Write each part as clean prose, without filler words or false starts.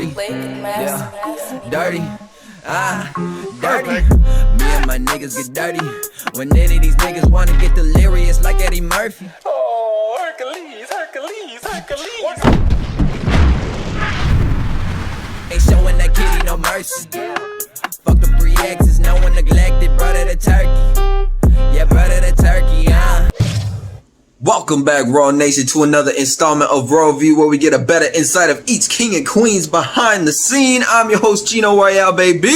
dirty, yeah, dirty, dirty. Me and my niggas get dirty. When any of these niggas wanna get delirious like Eddie Murphy. Oh, Hercules. Ain't showing that kitty no mercy. Fuck the free exes, no one neglected. Brother the turkey, yeah, brother the turkey, Welcome back, Raw Nation, to another installment of Raw View, where we get a better insight of each king and queens behind the scene. I'm your host, Cheno Royale, baby.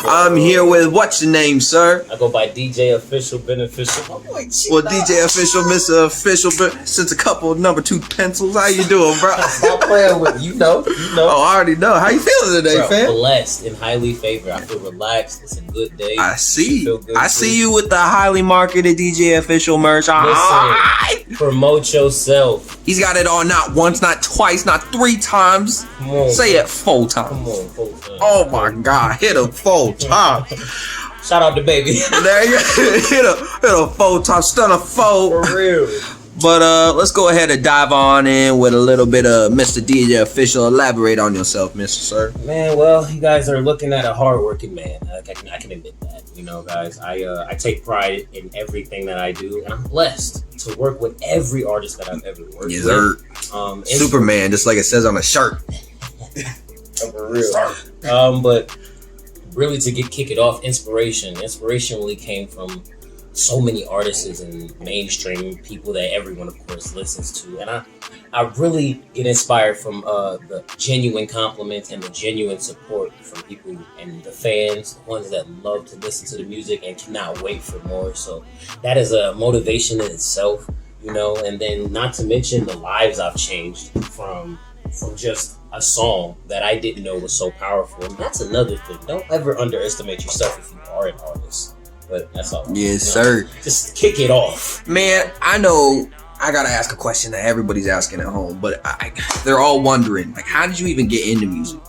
I'm here with, what's your name, sir? I go by DJ Official Beneficial. Well, DJ Official, Mr. Official, since a couple of number 2 pencils. How you doing, bro? Stop playing with you know. Oh, I already know. How you feeling today, Bro, fam? blessed and highly favored. I feel relaxed. It's a good day. I see. I see you with the highly marketed DJ Official merch. Listen, promote yourself. He's got it all, not once, not twice, not 3 times. Come on, say it 4 times. Come on, 4 times. Oh my God, hit him 4 times. Shout out to baby. There you go. Hit a 4 times, stun a 4. For real. But let's go ahead and dive on in with a little bit of Mr. DJ Official. Elaborate on yourself, Mr. Sir. Man, well, you guys are looking at a hardworking man. I can admit that. You know, guys, I take pride in everything that I do, and I'm blessed to work with every artist that I've ever worked Yes, with. sir. Superman, just like it says on the shirt. For real. But really, to kick it off, inspiration really came from so many artists and mainstream people that everyone, of course, listens to, and I really get inspired from the genuine compliments and the genuine support from people and the fans, the ones that love to listen to the music and cannot wait for more. So that is a motivation in itself, you know. And then, not to mention the lives I've changed from just a song that I didn't know was so powerful. And that's another thing. Don't ever underestimate yourself if you are an artist. But that's all. Yes, sir. Just kick it off. Man, I know I gotta ask a question that everybody's asking at home, but they're all wondering, like, how did you even get into music?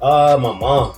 My mom.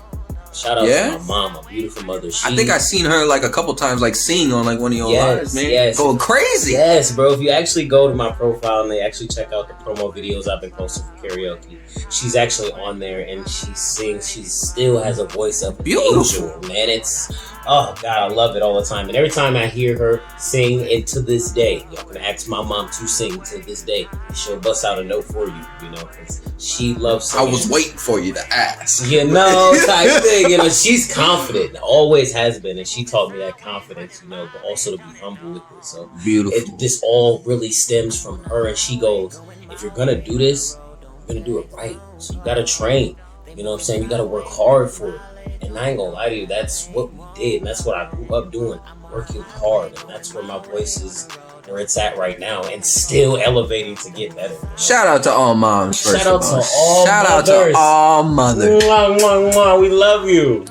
Shout out to my mom, my beautiful mother. I think I seen her like a couple times, like sing on like one of your lives, man. Yes. Going crazy. Yes, bro. If you actually go to my profile and they actually check out the promo videos I've been posting for karaoke, she's actually on there and she sings. She still has a voice of an angel, man. It's, oh God, I love it all the time. And every time I hear her sing, and to this day, y'all can ask my mom to sing to this day. She'll bust out a note for you, you know, because she loves singing. I was waiting for you to ask. You know, type thing. You know, she's confident, always has been, and she taught me that confidence, you know, but also to be humble with it. So beautiful. This all really stems from her, and she goes, if you're gonna do this, you're gonna do it right. So you gotta train. You know what I'm saying? You gotta work hard for it. And I ain't gonna lie to you, that's what we did, and that's what I grew up doing. I'm working hard, and that's where my voice is, where it's at right now, and still elevating to get better. You know? Shout out to all moms. Shout out to all Shout mothers. out to all mothers. Mwah, mwah, mwah. We love you.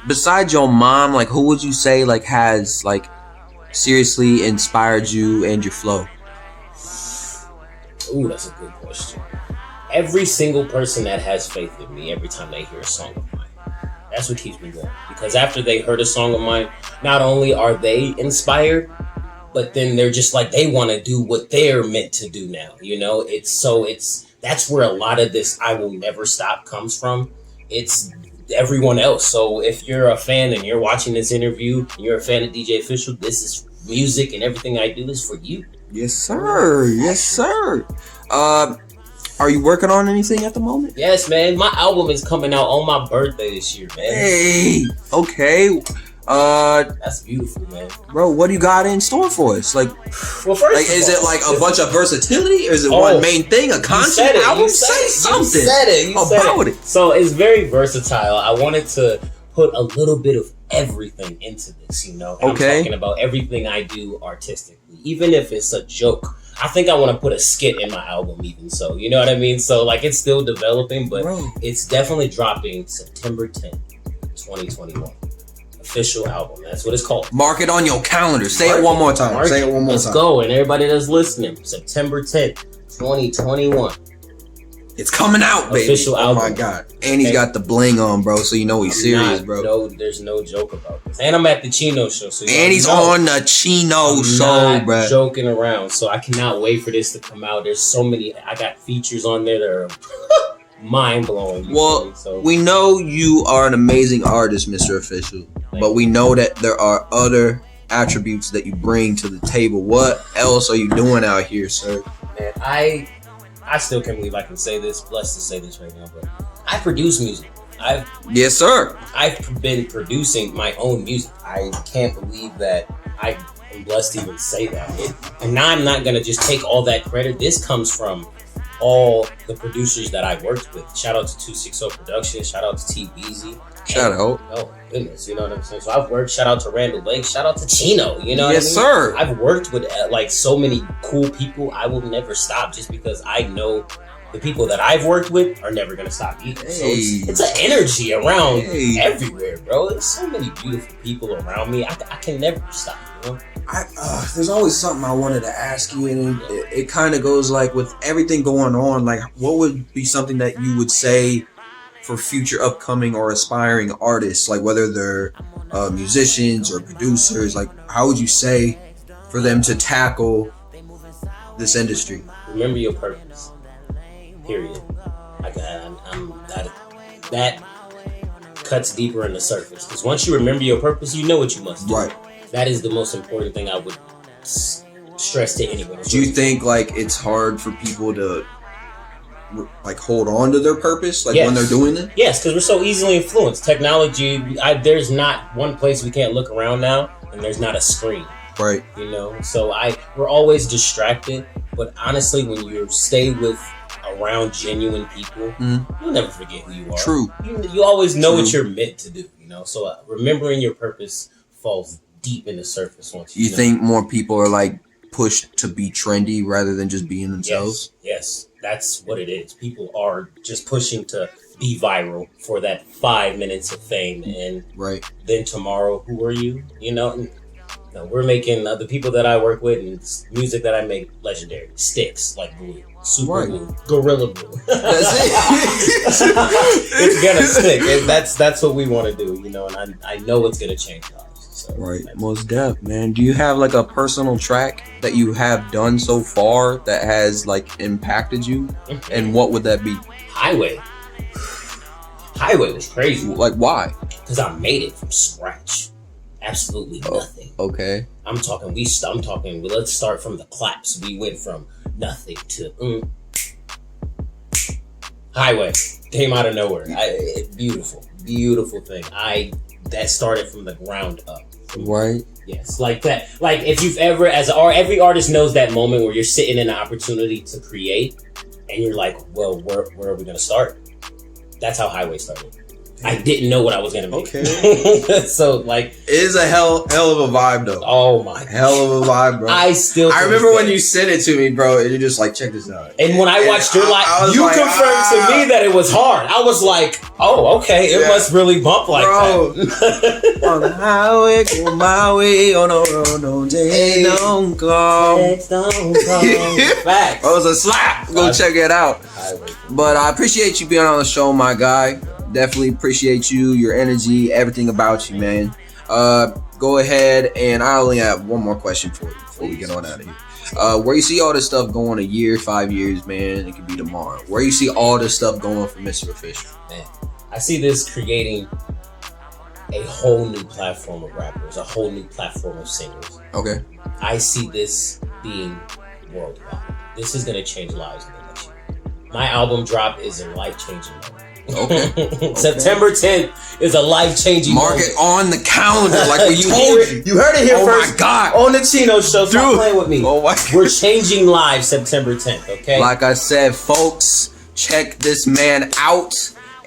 Besides your mom, like, who would you say like has like seriously inspired you and your flow? Ooh, that's a good question. Every single person that has faith in me every time they hear a song of mine. That's what keeps me going. Because after they heard a song of mine, not only are they inspired, but then they're just like, they want to do what they're meant to do now. You know, that's where a lot of this I will never stop comes from. It's everyone else. So if you're a fan and you're watching this interview, and you're a fan of DJ Official, this is music and everything I do is for you. Yes, sir. Yes, sir. Are you working on anything at the moment? Yes, man. My album is coming out on my birthday this year, man. Hey, okay. That's beautiful, man. Bro, what do you got in store for us? Like, well, first like, is it like a bunch of versatility, or is it one main thing, a concept album? Say something. You said it. You about it. So it's very versatile. I wanted to put a little bit of everything into this, you know. Okay. I'm talking about everything I do artistically, even if it's a joke. I think I want to put a skit in my album, even so. You know what I mean? So, like, it's still developing, but it's definitely dropping September 10th, 2021. Official album. That's what it's called. Mark it on your calendar. Say it one more time. Say it one more time. Let's go. And everybody that's listening, September 10th, 2021. It's coming out, baby. Official album. Oh my God. And he's got the bling on, bro. So you know he's serious, bro. No, there's no joke about this. And I'm at the Cheno show. So and he's on the Cheno show, bro. Joking around. So I cannot wait for this to come out. There's so many. I got features on there that are mind blowing. Well, we know you are an amazing artist, Mr. Official, but we know that there are other attributes that you bring to the table. What else are you doing out here, sir? Man, I still can't believe I can say this. Blessed to say this right now, but I produce music. Yes, sir. I've been producing my own music. I can't believe that I am blessed to even say that. And now I'm not gonna just take all that credit. This comes from all the producers that I worked with. Shout out to 260 Productions. Shout out to T Beezy. Shout out. Oh goodness, you know what I'm saying? So I've worked. Shout out to Randall Lake. Shout out to Cheno. You know what I mean? Yes, sir. I've worked with like so many cool people. I will never stop just because I know the people that I've worked with are never gonna stop either. So it's an energy around everywhere, bro. There's so many beautiful people around me. I can never stop. You know? There's always something I wanted to ask you, and it kind of goes like, with everything going on, like, what would be something that you would say for future upcoming or aspiring artists, like whether they're musicians or producers, like how would you say for them to tackle this industry? Remember your purpose. Period. That cuts deeper in the surface, because once you remember your purpose, you know what you must do. Right. That is the most important thing I would stress to anyone. Do you think like it's hard for people to like hold on to their purpose, like when they're doing it? Yes, because we're so easily influenced. Technology, there's not one place we can't look around now, and there's not a screen. Right. You know, so we're always distracted. But honestly, when you stay around genuine people, you'll never forget who you are. True. You always know what you're meant to do. You know, so remembering your purpose falls deep in the surface once you know. Think more people are like pushed to be trendy rather than just being themselves? Yes, that's what it is. People are just pushing to be viral for that 5 minutes of fame, and then tomorrow, who are you? You know, no, we're making the people that I work with and music that I make legendary. Sticks like glue, super glue, gorilla glue. That's it. It's gonna stick. And that's what we want to do, you know. And I know it's gonna change lives. So, Most def, man. Do you have like a personal track that you have done so far that has like impacted you? And what would that be? Highway. Highway was crazy. Like, why? Because I made it from scratch. Absolutely nothing. Okay. I'm talking. Let's start from the claps. We went from nothing to Highway. Came out of nowhere. Beautiful thing. That started from the ground up. Right. Yes, like that. Like if you've ever, every artist knows that moment where you're sitting in an opportunity to create, and you're like, well, where are we gonna start? That's how Highway started. I didn't know what I was gonna make. Okay. So like, it is a hell of a vibe though. Oh my, hell of a vibe, bro. I remember when you sent it to me, bro, and you're just like, check this out. And when I watched your live, you confirmed to me that it was hard. I was like, oh, okay, it must really bump like that. On the highway, go my way, on the road, no day, don't go. Facts. That was a slap. Go check it out. But I appreciate you being on the show, my guy. Definitely appreciate you, your energy, everything about you, man. Go ahead, and I only have one more question for you before we get on out of here. Where you see all this stuff going a year, 5 years, man, it could be tomorrow. Where you see all this stuff going for Mr. Official? Man, I see this creating a whole new platform of rappers, a whole new platform of singers. Okay. I see this being worldwide. This is going to change lives in the next year. My album drop is a life-changing moment. Okay. September 10th is a life-changing Mark moment. it on the calendar, like we told you. You heard it here first. Oh my God. On the Cheno Show. Stop playing with me. Oh my God. We're changing lives September 10th, okay? Like I said, folks, check this man out.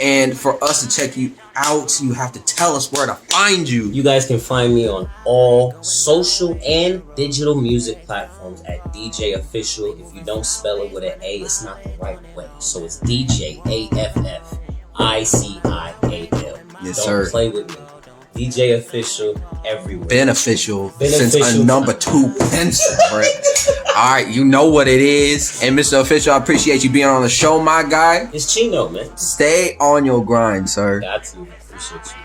And for us to check you out, you have to tell us where to find you. You guys can find me on all social and digital music platforms at DJ Afficial. If you don't spell it with an A, it's not the right way. So it's DJ AFFICIAL. Yes, sir. Don't play with me. DJ Afficial everywhere. Beneficial since a number 2 pencil, right? All right, you know what it is. And Mr. Official, I appreciate you being on the show, my guy. It's Cheno, man. Stay on your grind, sir. Got to. Appreciate you.